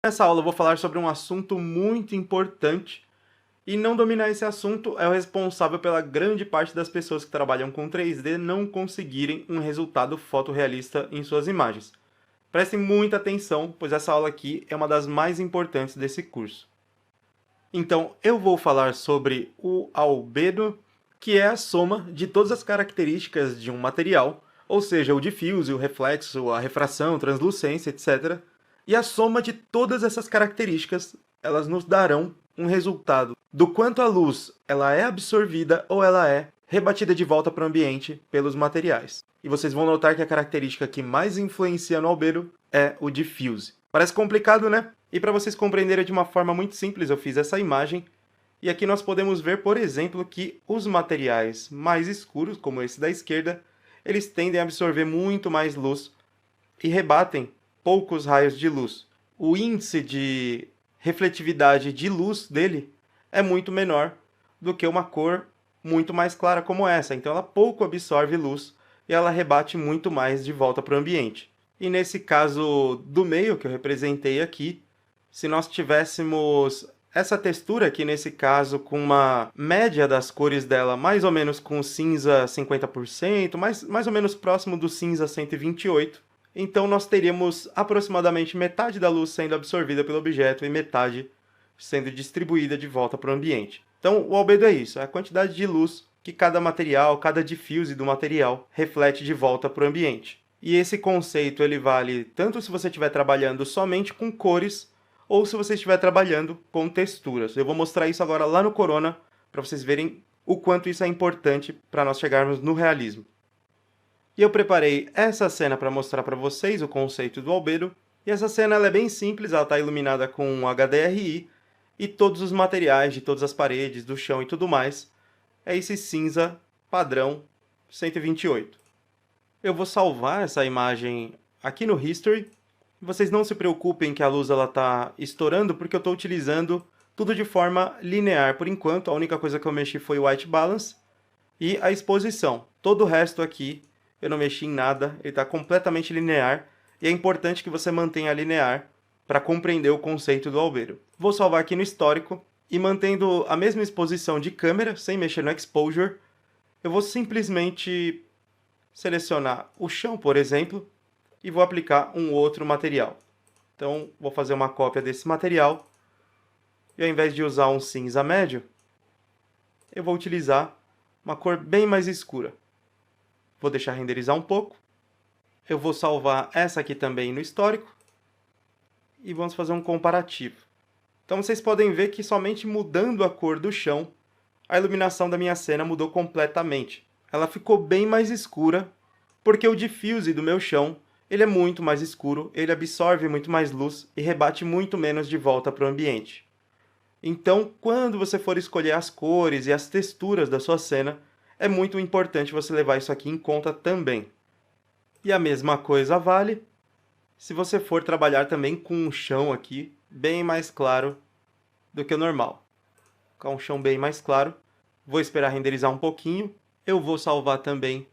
Nessa aula eu vou falar sobre um assunto muito importante e não dominar esse assunto é o responsável pela grande parte das pessoas que trabalham com 3D não conseguirem um resultado fotorrealista em suas imagens. Prestem muita atenção, pois essa aula aqui é uma das mais importantes desse curso. Então, eu vou falar sobre o albedo, que é a soma de todas as características de um material, ou seja, o diffuse, o reflexo, a refração, translucência, etc. E a soma de todas essas características, elas nos darão um resultado do quanto a luz ela é absorvida ou ela é rebatida de volta para o ambiente pelos materiais. E vocês vão notar que a característica que mais influencia no albedo é o diffuse. Parece complicado, né? E para vocês compreenderem de uma forma muito simples, eu fiz essa imagem. E aqui nós podemos ver, por exemplo, que os materiais mais escuros, como esse da esquerda, eles tendem a absorver muito mais luz e rebatem poucos raios de luz. O índice de refletividade de luz dele é muito menor do que uma cor muito mais clara como essa. Então ela pouco absorve luz e ela rebate muito mais de volta para o ambiente. E nesse caso do meio que eu representei aqui, se nós tivéssemos essa textura aqui, nesse caso, com uma média das cores dela mais ou menos com cinza 50%, mais ou menos próximo do cinza 128, então nós teríamos aproximadamente metade da luz sendo absorvida pelo objeto e metade sendo distribuída de volta para o ambiente. Então, o albedo é isso, é a quantidade de luz que cada material, cada diffuse do material reflete de volta para o ambiente. E esse conceito ele vale tanto se você estiver trabalhando somente com cores ou se você estiver trabalhando com texturas. Eu vou mostrar isso agora lá no Corona para vocês verem o quanto isso é importante para nós chegarmos no realismo. E eu preparei essa cena para mostrar para vocês o conceito do albedo. E essa cena ela é bem simples, ela está iluminada com um HDRI e todos os materiais de todas as paredes, do chão e tudo mais é esse cinza padrão 128. Eu vou salvar essa imagem aqui no History. Vocês não se preocupem que a luz está estourando, porque eu estou utilizando tudo de forma linear. Por enquanto, a única coisa que eu mexi foi o White Balance e a exposição. Todo o resto aqui eu não mexi em nada, ele está completamente linear. E é importante que você mantenha linear para compreender o conceito do albedo. Vou salvar aqui no histórico e mantendo a mesma exposição de câmera, sem mexer no exposure, eu vou simplesmente selecionar o chão, por exemplo, e vou aplicar um outro material. Então, vou fazer uma cópia desse material. E ao invés de usar um cinza médio, eu vou utilizar uma cor bem mais escura. Vou deixar renderizar um pouco. Eu vou salvar essa aqui também no histórico. E vamos fazer um comparativo. Então, vocês podem ver que somente mudando a cor do chão, a iluminação da minha cena mudou completamente. Ela ficou bem mais escura, porque o diffuse do meu chão ele é muito mais escuro, ele absorve muito mais luz e rebate muito menos de volta para o ambiente. Então, quando você for escolher as cores e as texturas da sua cena, é muito importante você levar isso aqui em conta também. E a mesma coisa vale se você for trabalhar também com um chão aqui bem mais claro do que o normal. Com um chão bem mais claro, vou esperar renderizar um pouquinho, eu vou salvar também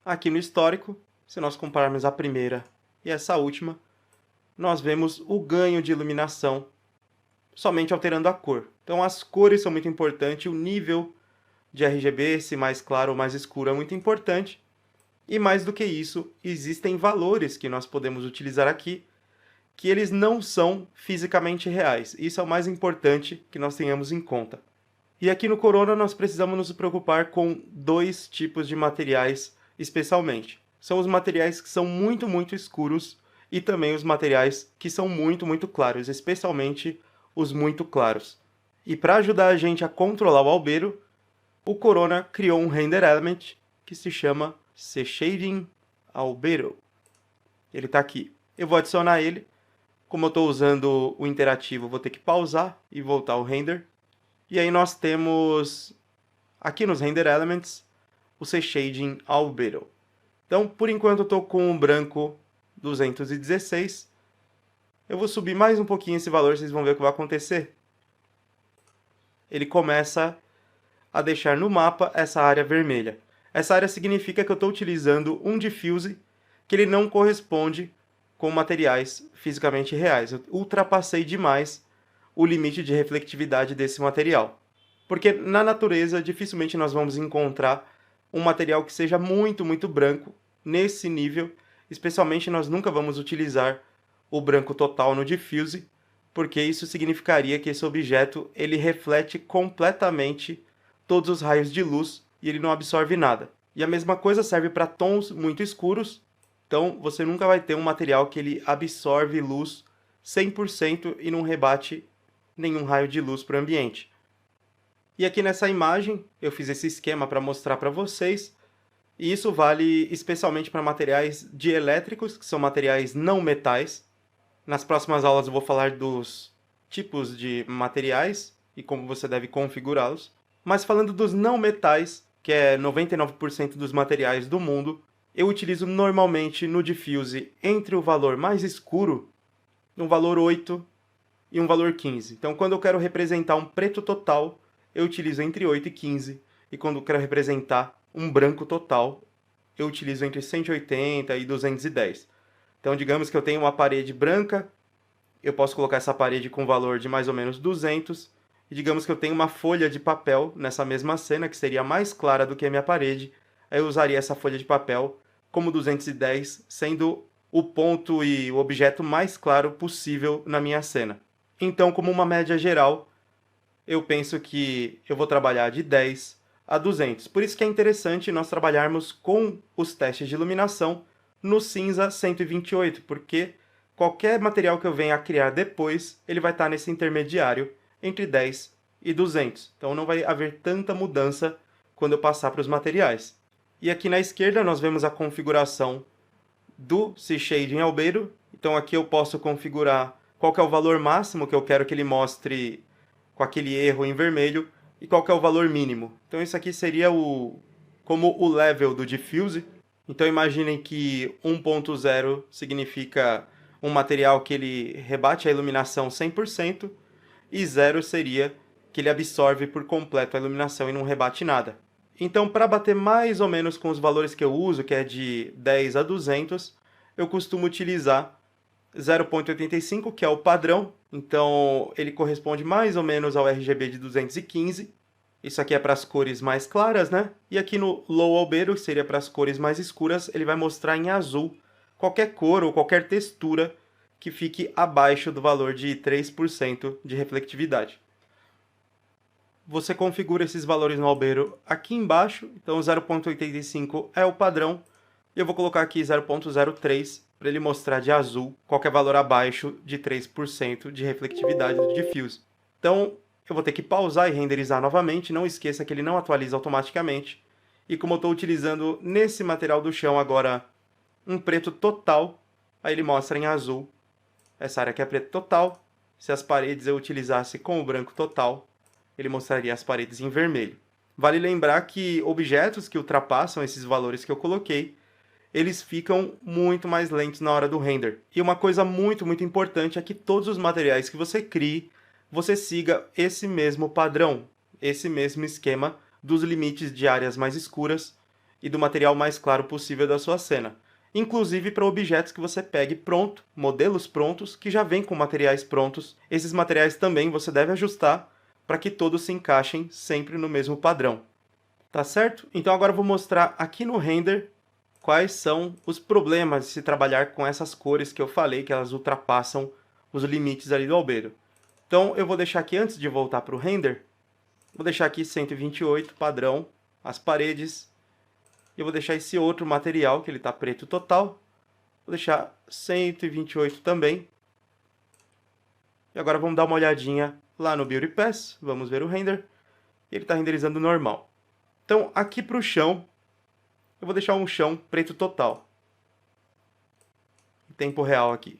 aqui no histórico. Se nós compararmos a primeira e essa última, nós vemos o ganho de iluminação somente alterando a cor. Então as cores são muito importantes, o nível de RGB, se mais claro ou mais escuro, é muito importante. E mais do que isso, existem valores que nós podemos utilizar aqui, que eles não são fisicamente reais. Isso é o mais importante que nós tenhamos em conta. E aqui no Corona nós precisamos nos preocupar com dois tipos de materiais especialmente. São os materiais que são muito escuros e também os materiais que são muito claros, especialmente os muito claros. E para ajudar a gente a controlar o albedo, o Corona criou um render element que se chama C-Shading Albedo. Ele está aqui. Eu vou adicionar ele. Como eu estou usando o interativo, vou ter que pausar e voltar ao render. E aí nós temos aqui nos render elements o C-Shading Albedo. Então, por enquanto, eu estou com o branco 216. Eu vou subir mais um pouquinho esse valor, vocês vão ver o que vai acontecer. Ele começa a deixar no mapa essa área vermelha. Essa área significa que eu estou utilizando um diffuse que ele não corresponde com materiais fisicamente reais. Eu ultrapassei demais o limite de reflectividade desse material. Porque na natureza, dificilmente nós vamos encontrar um material que seja muito, muito branco nesse nível. Especialmente nós nunca vamos utilizar o branco total no diffuse, porque isso significaria que esse objeto ele reflete completamente todos os raios de luz e ele não absorve nada. E a mesma coisa serve para tons muito escuros, então você nunca vai ter um material que ele absorve luz 100% e não rebate nenhum raio de luz para o ambiente. E aqui nessa imagem eu fiz esse esquema para mostrar para vocês, e isso vale especialmente para materiais dielétricos, que são materiais não metais. Nas próximas aulas eu vou falar dos tipos de materiais e como você deve configurá-los. Mas falando dos não metais, que é 99% dos materiais do mundo, eu utilizo normalmente no diffuse entre o valor mais escuro, um valor 8 e um valor 15. Então quando eu quero representar um preto total, eu utilizo entre 8 e 15. E quando eu quero representar um branco total, eu utilizo entre 180 e 210. Então, digamos que eu tenho uma parede branca, eu posso colocar essa parede com valor de mais ou menos 200, e digamos que eu tenho uma folha de papel nessa mesma cena, que seria mais clara do que a minha parede, aí eu usaria essa folha de papel como 210, sendo o ponto e o objeto mais claro possível na minha cena. Então, como uma média geral, eu penso que eu vou trabalhar de 10 a 200. Por isso que é interessante nós trabalharmos com os testes de iluminação no cinza 128, porque qualquer material que eu venha a criar depois, ele vai estar nesse intermediário entre 10 e 200. Então não vai haver tanta mudança quando eu passar para os materiais. E aqui na esquerda nós vemos a configuração do C-Shade em Albedo. Então aqui eu posso configurar qual que é o valor máximo que eu quero que ele mostre com aquele erro em vermelho e qual que é o valor mínimo. Então isso aqui seria como o level do diffuse. Então imaginem que 1.0 significa um material que ele rebate a iluminação 100% e 0 seria que ele absorve por completo a iluminação e não rebate nada. Então para bater mais ou menos com os valores que eu uso, que é de 10 a 200, eu costumo utilizar 0.85, que é o padrão. Então ele corresponde mais ou menos ao RGB de 215. Isso aqui é para as cores mais claras, né? E aqui no Low Albedo, que seria para as cores mais escuras, ele vai mostrar em azul qualquer cor ou qualquer textura que fique abaixo do valor de 3% de reflectividade. Você configura esses valores no Albedo aqui embaixo. Então 0.85 é o padrão. E eu vou colocar aqui 0.03 para ele mostrar de azul qualquer valor abaixo de 3% de reflectividade do diffuse. Então eu vou ter que pausar e renderizar novamente. Não esqueça que ele não atualiza automaticamente. E como eu estou utilizando nesse material do chão agora um preto total, aí ele mostra em azul essa área que é preto total. Se as paredes eu utilizasse com o branco total, ele mostraria as paredes em vermelho. Vale lembrar que objetos que ultrapassam esses valores que eu coloquei, eles ficam muito mais lentos na hora do render. E uma coisa muito, muito importante é que todos os materiais que você crie, você siga esse mesmo padrão, esse mesmo esquema dos limites de áreas mais escuras e do material mais claro possível da sua cena. Inclusive para objetos que você pegue pronto, modelos prontos, que já vêm com materiais prontos. Esses materiais também você deve ajustar para que todos se encaixem sempre no mesmo padrão. Tá certo? Então agora eu vou mostrar aqui no render quais são os problemas de se trabalhar com essas cores que eu falei, que elas ultrapassam os limites ali do albedo. Então eu vou deixar aqui, antes de voltar para o render, vou deixar aqui 128, padrão, as paredes. E eu vou deixar esse outro material, que ele está preto total. Vou deixar 128 também. E agora vamos dar uma olhadinha lá no Beauty Pass. Vamos ver o render. Ele está renderizando normal. Então aqui para o chão, eu vou deixar um chão preto total. Em tempo real aqui.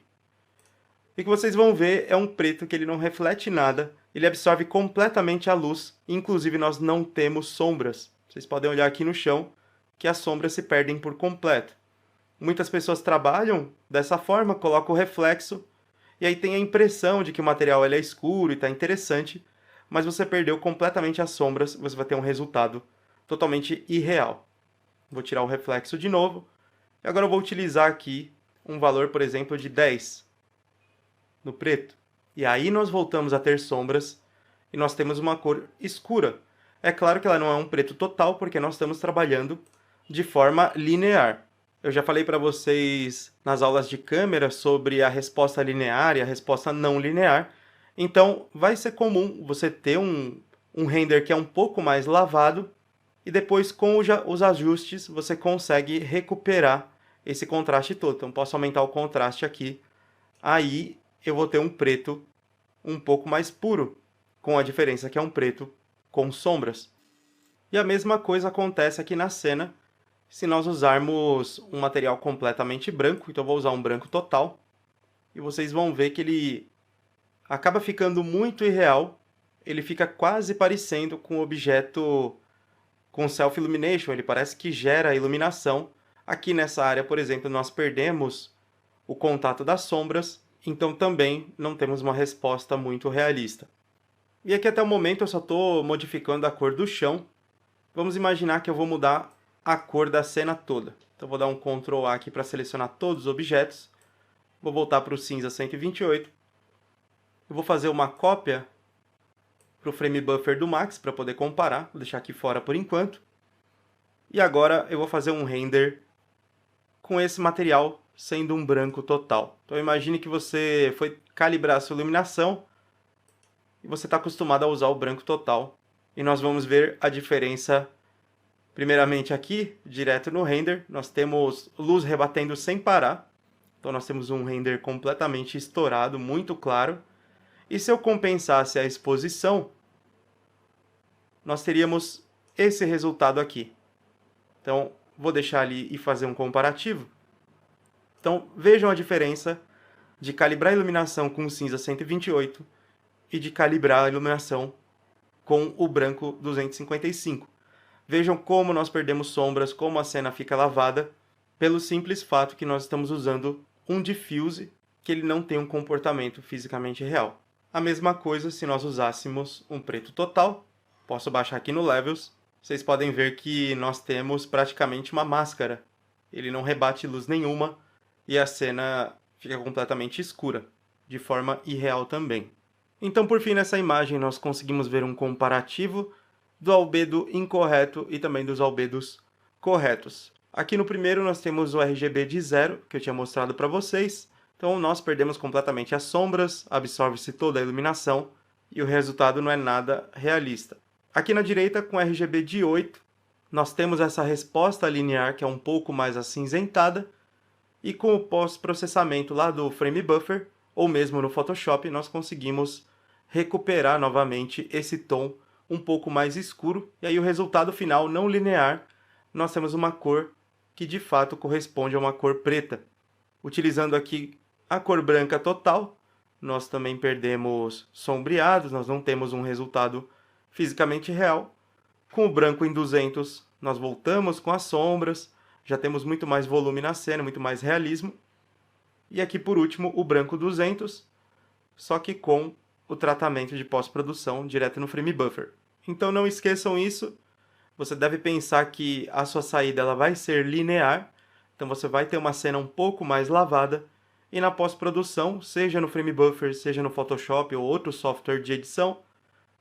E o que vocês vão ver é um preto que ele não reflete nada. Ele absorve completamente a luz. Inclusive nós não temos sombras. Vocês podem olhar aqui no chão que as sombras se perdem por completo. Muitas pessoas trabalham dessa forma, colocam o reflexo, e aí tem a impressão de que o material ele é escuro e está interessante, mas você perdeu completamente as sombras, você vai ter um resultado totalmente irreal. Vou tirar o reflexo de novo, e agora eu vou utilizar aqui um valor, por exemplo, de 10 no preto. E aí nós voltamos a ter sombras e nós temos uma cor escura. É claro que ela não é um preto total, porque nós estamos trabalhando de forma linear. Eu já falei para vocês nas aulas de câmera sobre a resposta linear e a resposta não linear. Então, vai ser comum você ter um render que é um pouco mais lavado e depois, com os ajustes, você consegue recuperar esse contraste todo. Então, posso aumentar o contraste aqui. Aí, eu vou ter um preto um pouco mais puro, com a diferença que é um preto com sombras. E a mesma coisa acontece aqui na cena, se nós usarmos um material completamente branco. Então eu vou usar um branco total, e vocês vão ver que ele acaba ficando muito irreal, ele fica quase parecendo com o objeto com Self-Illumination, ele parece que gera iluminação. Aqui nessa área, por exemplo, nós perdemos o contato das sombras, então também não temos uma resposta muito realista. E aqui até o momento eu só estou modificando a cor do chão. Vamos imaginar que eu vou mudar a cor da cena toda. Então vou dar um Ctrl A aqui para selecionar todos os objetos. Vou voltar para o cinza 128. Eu vou fazer uma cópia para o frame buffer do Max para poder comparar. Vou deixar aqui fora por enquanto. E agora eu vou fazer um render com esse material sendo um branco total. Então imagine que você foi calibrar a sua iluminação e você está acostumado a usar o branco total. E nós vamos ver a diferença. Primeiramente aqui, direto no render, nós temos luz rebatendo sem parar. Então nós temos um render completamente estourado, muito claro. E se eu compensasse a exposição, nós teríamos esse resultado aqui. Então vou deixar ali e fazer um comparativo. Então vejam a diferença de calibrar a iluminação com o cinza 128 e de calibrar a iluminação com o branco 255. Vejam como nós perdemos sombras, como a cena fica lavada, pelo simples fato que nós estamos usando um diffuse que ele não tem um comportamento fisicamente real. A mesma coisa se nós usássemos um preto total. Posso baixar aqui no Levels. Vocês podem ver que nós temos praticamente uma máscara. Ele não rebate luz nenhuma e a cena fica completamente escura, de forma irreal também. Então, por fim, nessa imagem, nós conseguimos ver um comparativo do albedo incorreto e também dos albedos corretos. Aqui no primeiro, nós temos o RGB de 0, que eu tinha mostrado para vocês. Então, nós perdemos completamente as sombras, absorve-se toda a iluminação e o resultado não é nada realista. Aqui na direita, com RGB de 8, nós temos essa resposta linear, que é um pouco mais acinzentada, e com o pós-processamento lá do Frame Buffer, ou mesmo no Photoshop, nós conseguimos recuperar novamente esse tom um pouco mais escuro, e aí o resultado final não linear, nós temos uma cor que de fato corresponde a uma cor preta. Utilizando aqui a cor branca total, nós também perdemos sombreados, nós não temos um resultado fisicamente real. Com o branco em 200, nós voltamos com as sombras, já temos muito mais volume na cena, muito mais realismo. E aqui por último o branco 200, só que com o tratamento de pós-produção direto no Frame Buffer. Então não esqueçam isso, você deve pensar que a sua saída ela vai ser linear, então você vai ter uma cena um pouco mais lavada, e na pós-produção, seja no Frame Buffer, seja no Photoshop ou outro software de edição,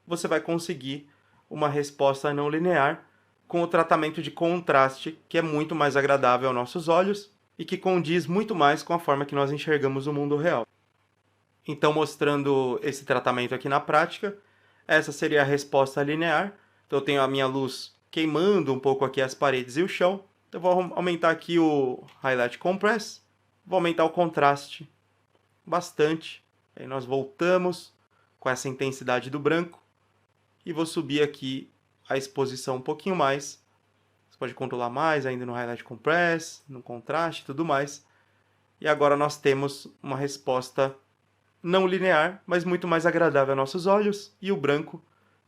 você vai conseguir uma resposta não linear com o tratamento de contraste, que é muito mais agradável aos nossos olhos e que condiz muito mais com a forma que nós enxergamos o mundo real. Então, mostrando esse tratamento aqui na prática, essa seria a resposta linear. Então, eu tenho a minha luz queimando um pouco aqui as paredes e o chão. Então, eu vou aumentar aqui o Highlight Compress. Vou aumentar o contraste bastante. Aí nós voltamos com essa intensidade do branco. E vou subir aqui a exposição um pouquinho mais. Você pode controlar mais ainda no Highlight Compress, no contraste e tudo mais. E agora nós temos uma resposta não linear, mas muito mais agradável aos nossos olhos. E o branco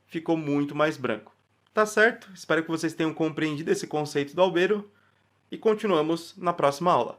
ficou muito mais branco. Tá certo? Espero que vocês tenham compreendido esse conceito do albedo. E continuamos na próxima aula.